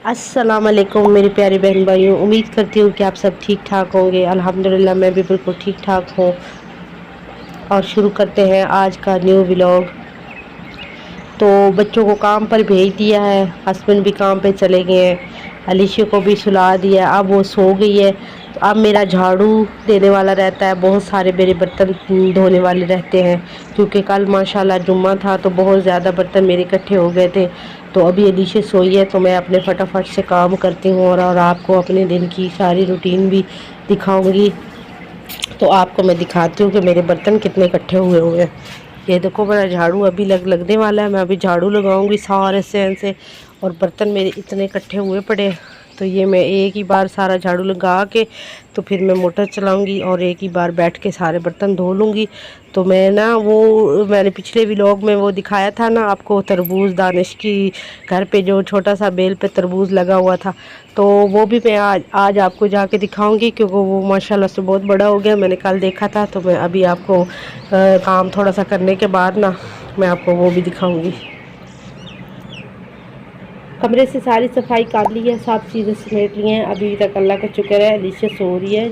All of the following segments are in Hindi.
अस्सलाम वालेकुम मेरी प्यारी बहन भाइयों। उम्मीद करती हूँ कि आप सब ठीक ठाक होंगे। अल्हम्दुलिल्लाह मैं भी बिल्कुल ठीक ठाक हूँ। और शुरू करते हैं आज का न्यू व्लॉग। तो बच्चों को काम पर भेज दिया है, हस्बैंड भी काम पे चले गए हैं, अलीशा को भी सुला दिया, अब वो सो गई है। तो अब मेरा झाड़ू देने वाला रहता है, बहुत सारे मेरे बर्तन धोने वाले रहते हैं क्योंकि कल माशाल्लाह जुम्मा था तो बहुत ज़्यादा बर्तन मेरे इकट्ठे हो गए थे। तो अभी अलीशा सोई है तो मैं अपने फटाफट से काम करती हूँ और आपको अपने दिन की सारी रूटीन भी दिखाऊंगी। तो आपको मैं दिखाती हूँ कि मेरे बर्तन कितने इकट्ठे हुए हैं। ये देखो मेरा झाड़ू अभी लगने वाला है, मैं अभी झाड़ू लगाऊंगी सारे से और बर्तन मेरे इतने इकट्ठे हुए पड़े हैं। तो ये मैं एक ही बार सारा झाड़ू लगा के तो फिर मैं मोटर चलाऊंगी और एक ही बार बैठ के सारे बर्तन धो लूँगी। तो मैं ना वो मैंने पिछले व्लॉग में वो दिखाया था ना आपको, तरबूज दानिश की घर पे जो छोटा सा बेल पे तरबूज लगा हुआ था, तो वो भी मैं आज आपको जाके दिखाऊंगी क्योंकि वो माशाल्लाह से बहुत बड़ा हो गया। मैंने कल देखा था तो मैं अभी आपको काम थोड़ा सा करने के बाद ना मैं आपको वो भी दिखाऊंगी। कमरे से सारी सफाई कर ली है, सब चीज़ें समेट ली हैं। अभी तक अल्लाह का शुक्र है अलीशा सो रही है,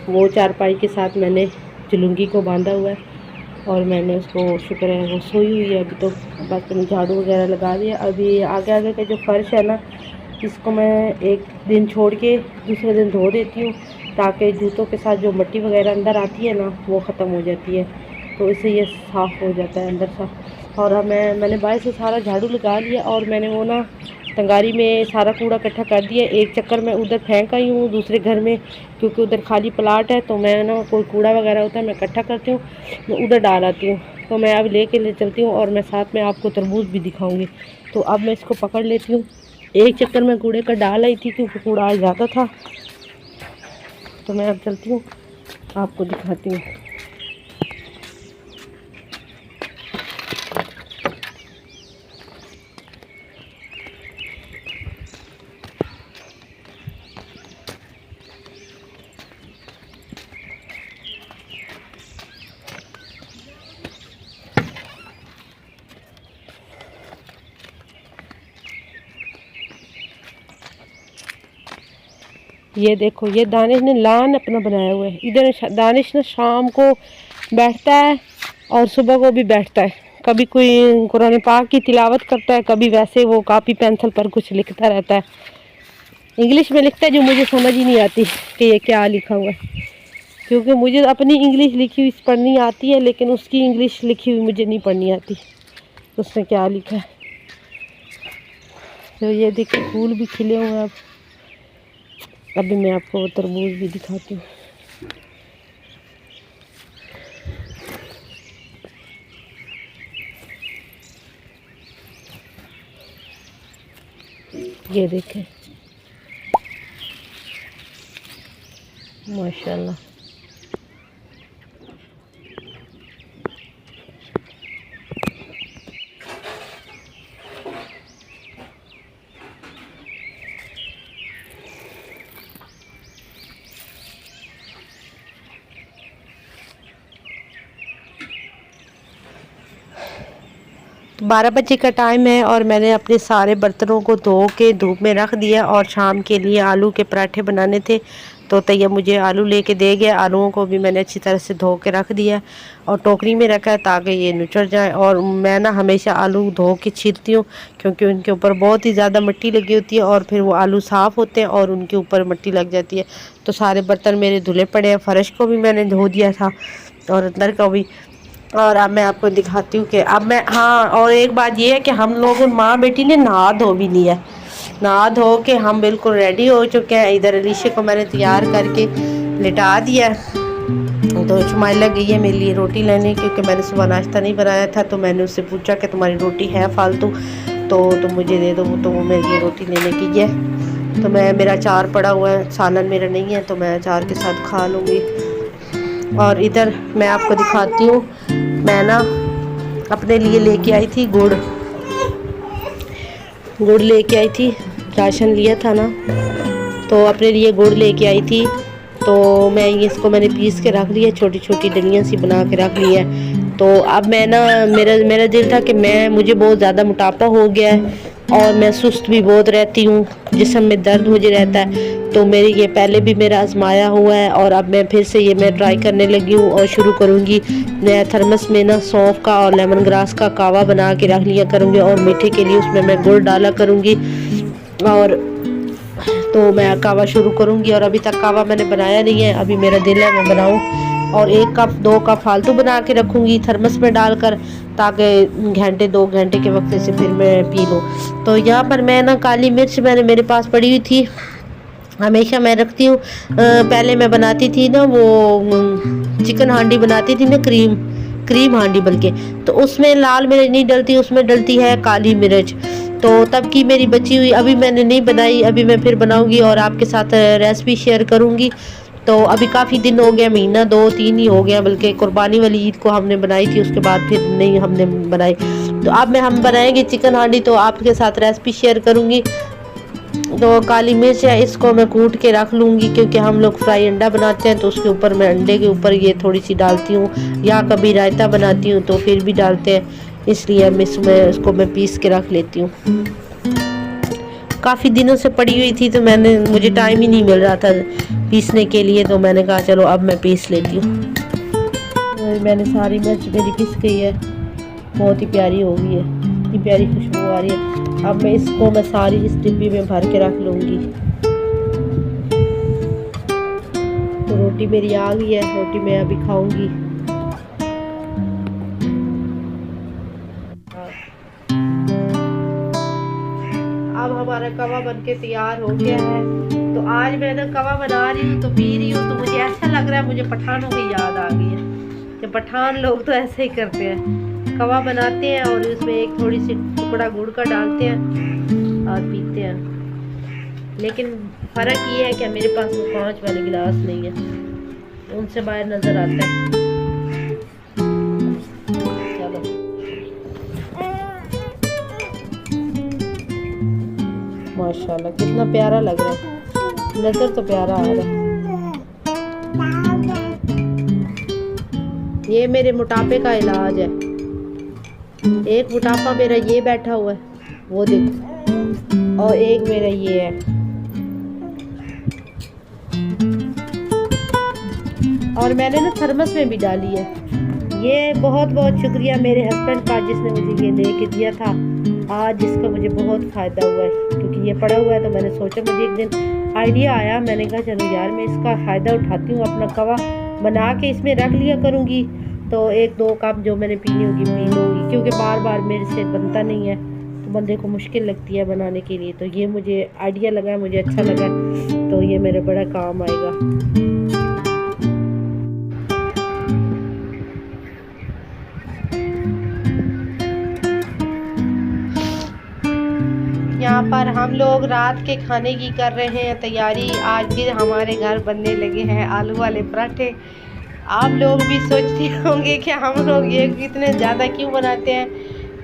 वो चारपाई के साथ मैंने जुलूंगी को बांधा हुआ है और मैंने उसको शुक्र है वो सोई हुई है। अभी तो बस मैंने झाड़ू वगैरह लगा दिया। अभी आगे आगे का जो फर्श है ना, इसको मैं एक दिन छोड़ के दूसरे दिन धो देती हूँ ताकि जूतों के साथ जो मिट्टी वगैरह अंदर आती है ना वो ख़त्म हो जाती है, तो इससे ये साफ़ हो जाता है अंदर सा। और अब मैंने बाहर से सारा झाड़ू लगा लिया और मैंने वो ना टंगारी में सारा कूड़ा इकट्ठा कर दिया। एक चक्कर मैं उधर फेंक आई हूँ दूसरे घर में क्योंकि उधर खाली प्लाट है, तो मैं ना कोई कूड़ा वगैरह होता है मैं इकट्ठा करती हूँ, मैं उधर डाल आती हूँ। तो मैं अब ले चलती हूँ और मैं साथ में आपको तरबूज भी दिखाऊँगी। तो अब मैं इसको पकड़ लेती हूँ। एक चक्कर मैं कूड़े का डाल आई थी क्योंकि कूड़ा आज ज़्यादा था। तो मैं अब चलती हूँ, आपको दिखाती हूँ। ये देखो ये दानिश ने लान अपना बनाया हुआ है। इधर दानिश ना शाम को बैठता है और सुबह को भी बैठता है, कभी कोई कुरान पाक की तिलावत करता है, कभी वैसे वो कापी पेंसिल पर कुछ लिखता रहता है। इंग्लिश में लिखता है जो मुझे समझ ही नहीं आती कि ये क्या लिखा हुआ है, क्योंकि मुझे अपनी इंग्लिश लिखी हुई पढ़नी आती है लेकिन उसकी इंग्लिश लिखी हुई मुझे नहीं पढ़नी आती उसने क्या लिखा है। तो ये देखिए फूल भी खिले हुए हैं। अब अभी मैं आपको तरबूज भी दिखाती हूँ। ये देखें माशाल्लाह। तो 12 बजे का टाइम है और मैंने अपने सारे बर्तनों को धो के धूप में रख दिया और शाम के लिए आलू के पराठे बनाने थे। तो तैयब मुझे आलू लेके दे गया, आलूओं को भी मैंने अच्छी तरह से धो के रख दिया और टोकरी में रखा है ताकि ये नुचड़ जाए। और मैं ना हमेशा आलू धो के छीलती हूँ क्योंकि उनके ऊपर बहुत ही ज़्यादा मिट्टी लगी होती है और फिर वो आलू साफ़ होते हैं और उनके ऊपर मिट्टी लग जाती है। तो सारे बर्तन मेरे धुले पड़े हैं, फ़र्श को भी मैंने धो दिया था और अंदर का भी। और अब मैं आपको दिखाती हूँ कि अब मैं, हाँ और एक बात ये है कि हम लोग माँ बेटी ने नहा धो भी लिया, नहा धो के हम बिल्कुल रेडी हो चुके हैं। इधर अलीशा को मैंने तैयार करके लिटा दिया। तो शुमाइला गई है मेरे लिए रोटी लेने क्योंकि मैंने सुबह नाश्ता नहीं बनाया था। तो मैंने उससे पूछा कि तुम्हारी रोटी है फालतू तो तुम मुझे दे दो, तो वो मेरे लिए रोटी लेने की है। तो मेरा अचार पड़ा हुआ है, सालन मेरा नहीं है तो मैं अचार के साथ खा लूँगी। और इधर मैं आपको दिखाती हूँ, मैं ना अपने लिए लेके आई थी गुड़ लेके आई थी, राशन लिया था ना तो अपने लिए गुड़ लेके आई थी। तो मैं इसको मैंने पीस के रख लिया, छोटी छोटी डलियाँ सी बना के रख लिया। तो अब मैं ना मेरा दिल था कि मुझे बहुत ज़्यादा मोटापा हो गया है और मैं सुस्त भी बहुत रहती हूँ, जिस्म में दर्द मुझे रहता है। तो मेरी ये पहले भी मेरा आजमाया हुआ है और अब मैं फिर से ये मैं ट्राई करने लगी हूँ और शुरू करूँगी। मैं थर्मस में ना सौंफ का और लेमन ग्रास का कावा बना के रख लिया करूँगी और मीठे के लिए उसमें मैं गुड़ डाला करूँगी। और तो मैं कावा शुरू करूँगी और अभी तक कावा मैंने बनाया नहीं है, अभी मेरा दिल है मैं बनाऊँ। और 1 कप 2 कप फालतू बना के रखूँगी थर्मस में डालकर, ताकि घंटे 2 घंटे के वक्त से फिर मैं पी लूँ। तो यहाँ पर मैं ना काली मिर्च मैंने मेरे पास पड़ी हुई थी, हमेशा मैं रखती हूँ। पहले मैं बनाती थी ना वो चिकन हांडी बनाती थी ना, क्रीम हांडी बल्कि, तो उसमें लाल मिर्च नहीं डलती, उसमें डलती है काली मिर्च। तो तब की मेरी बची हुई, अभी मैंने नहीं बनाई, अभी मैं फिर बनाऊंगी और आपके साथ रेसिपी शेयर करूंगी। तो अभी काफ़ी दिन हो गया, महीना 2-3 ही हो गया, बल्कि कुर्बानी वाली ईद को हमने बनाई थी, उसके बाद फिर नहीं हमने बनाई। तो अब हम बनाएंगे चिकन हांडी, तो आपके साथ रेसिपी शेयर करूंगी। तो काली मिर्च है, इसको मैं कूट के रख लूँगी, क्योंकि हम लोग फ्राई अंडा बनाते हैं तो उसके ऊपर मैं अंडे के ऊपर ये थोड़ी सी डालती हूँ, या कभी रायता बनाती हूँ तो फिर भी डालते हैं, इसलिए इसको मैं पीस के रख लेती हूँ। काफ़ी दिनों से पड़ी हुई थी तो मुझे टाइम ही नहीं मिल रहा था पीसने के लिए, तो मैंने कहा चलो अब मैं पीस लेती हूँ। मैंने सारी मिर्च मेरी पिस गई है, बहुत ही प्यारी हो गई है, इतनी प्यारी खुशबू आ रही है। अब मैं सारी इस डिब्बी में भर के रख लूँगी। तो रोटी मेरी आ गई है, रोटी मैं अभी खाऊंगी। अब हमारा कवा बनके तैयार हो गया है। तो आज मैं ना कवा बना रही हूँ तो पी रही हूँ, तो मुझे ऐसा लग रहा है मुझे पठानों की याद आ गई है कि पठान लोग तो ऐसे ही करते हैं, कवा बनाते हैं और उसमें एक थोड़ी सी टुकड़ा गुड़ का डालते हैं और पीते हैं। लेकिन फ़र्क ये है कि मेरे पास वो 5 वाले गिलास नहीं है, उनसे बाहर नज़र आता है। चलो माशाल्लाह कितना प्यारा लग रहा है, नज़र तो प्यारा आ रहा है। ये मेरे मोटापे का इलाज है। एक मोटापा मेरा ये बैठा हुआ है, वो देखो, और एक मेरा ये है। और मैंने ना थर्मस में भी डाली है। ये बहुत बहुत शुक्रिया मेरे हस्बैंड का, जिसने मुझे ये दे के दिया था आज, जिसका मुझे बहुत फ़ायदा हुआ है, क्योंकि ये पड़ा हुआ है। तो मैंने सोचा, मुझे एक दिन आइडिया आया, मैंने कहा चलो यार मैं इसका फ़ायदा उठाती हूँ, अपना कवा बना के इसमें रख लिया करूँगी, तो 1-2 कप जो मैंने पीनी होगी पी लूँगी, क्योंकि बार बार मेरे से बनता नहीं है, तो बंदे को मुश्किल लगती है बनाने के लिए। तो ये मुझे आइडिया लगा, मुझे अच्छा लगा, तो ये मेरे बड़ा काम आएगा। यहाँ पर हम लोग रात के खाने की कर रहे हैं तैयारी। आज भी हमारे घर बनने लगे हैं आलू वाले पराठे। आप लोग भी सोचते होंगे कि हम लोग ये इतने ज़्यादा क्यों बनाते हैं,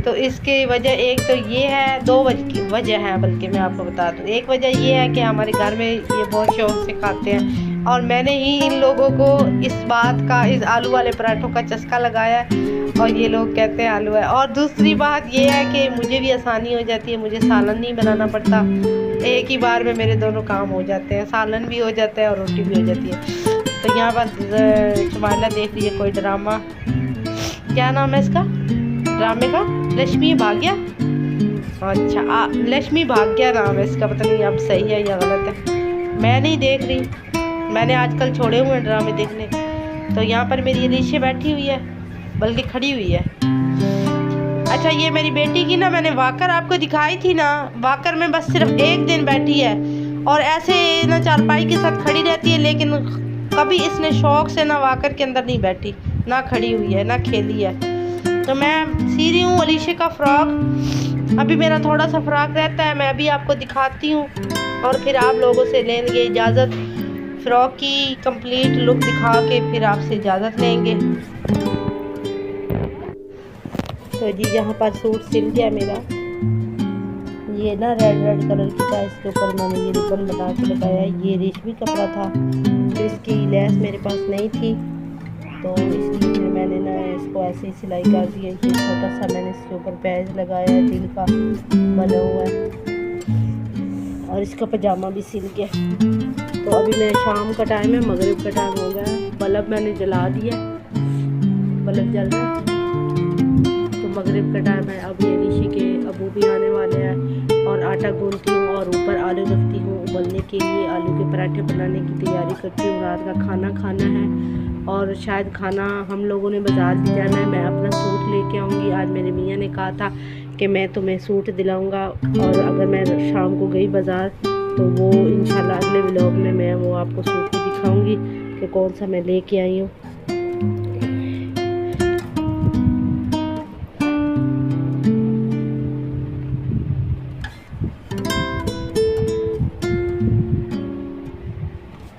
तो इसकी वजह एक तो ये है, 2 वजह है, बल्कि मैं आपको बता दूँ। एक वजह ये है कि हमारे घर में ये बहुत शौक से खाते हैं और मैंने ही इन लोगों को इस बात का, इस आलू वाले पराठों का चस्का लगाया और ये लोग कहते हैं आलू है। और दूसरी बात ये है कि मुझे भी आसानी हो जाती है, मुझे सालन नहीं बनाना पड़ता, एक ही बार में मेरे दोनों काम हो जाते हैं, सालन भी हो जाता है और रोटी भी हो जाती है। तो यहाँ पर शुमाइला देख लीजिए कोई ड्रामा, क्या नाम है इसका ड्रामे का, लक्ष्मी भाग्या, अच्छा लक्ष्मी भाग्या नाम है इसका, पता नहीं अब सही है या गलत है, मैं नहीं देख रही, मैंने आजकल छोड़े हुए हैं ड्रामे देखने। तो यहाँ पर मेरी नीचे बैठी हुई है, बल्कि खड़ी हुई है। अच्छा ये मेरी बेटी की ना मैंने वाकर आपको दिखाई थी ना, वाकर में बस सिर्फ 1 दिन बैठी है और ऐसे ना चारपाई के साथ खड़ी रहती है, लेकिन कभी इसने शौक से ना वाकर के अंदर नहीं बैठी, ना खड़ी हुई है, ना खेली है। तो मैं सी रही हूँ अलीशे का फ्रॉक, अभी मेरा थोड़ा सा फ्रॉक रहता है, मैं अभी आपको दिखाती हूँ और फिर आप लोगों से लेंगे इजाज़त, फ्रॉक की कंप्लीट लुक दिखा के फिर आपसे इजाज़त लेंगे। तो जी यहाँ पर सूट सिल गया मेरा, ये ना रेड कलर की था, इसके ऊपर मैंने ये रिबन बना के लगाया। ये रेशमी कपड़ा था, तो इसकी लेस मेरे पास नहीं थी, तो इसलिए फिर मैंने ना इसको ऐसे ही सिलाई कर दी है। ये छोटा सा मैंने इसके ऊपर पैच लगाया है, दिल का बना हुआ है, और इसका पजामा भी सिल गया। तो अभी मैं शाम का टाइम है, मगरिब का टाइम हो गया। बल्ब मैंने जला दिया, बल्ब जल रहा है। तो मगरिब का टाइम है। अब ये ऋषि के अबू भी आने वाले हैं और आटा गूंथती हूँ और ऊपर आलू रखती हूँ उबलने के लिए। आलू के पराठे बनाने की तैयारी करती हूँ। रात का खाना खाना है और शायद खाना हम लोगों ने बाज़ार भी जाना है। मैं अपना सूट लेके आऊँगी। आज मेरे मियाँ ने कहा था कि मैं तुम्हें सूट दिलाऊँगा, और अगर मैं शाम को गई बाज़ार तो वो इंशाल्लाह अगले व्लॉग में मैं वो आपको सूट भी दिखाऊँगी कि कौन सा मैं लेके आई हूँ।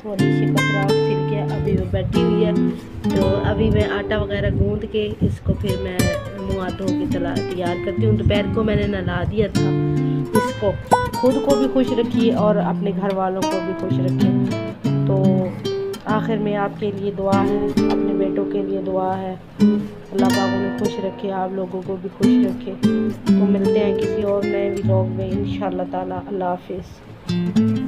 थोड़ी सी कपड़ा सिल के अभी वो बैठी हुई है। तो अभी मैं आटा वगैरह गूंद के इसको फिर मैं मुँह हाथ धो के तैयार करती हूँ। दोपहर को मैंने नहला दिया था इसको। खुद को भी खुश रखिए और अपने घर वालों को भी खुश रखिए। तो आखिर में आपके लिए दुआ है, अपने बेटों के लिए दुआ है। अल्लाह पाक उन्हें खुश रखे, आप लोगों को भी खुश रखे। तो मिलते हैं किसी और नए व्लॉग में इंशाअल्लाह ताला। अल्लाह हाफिज़।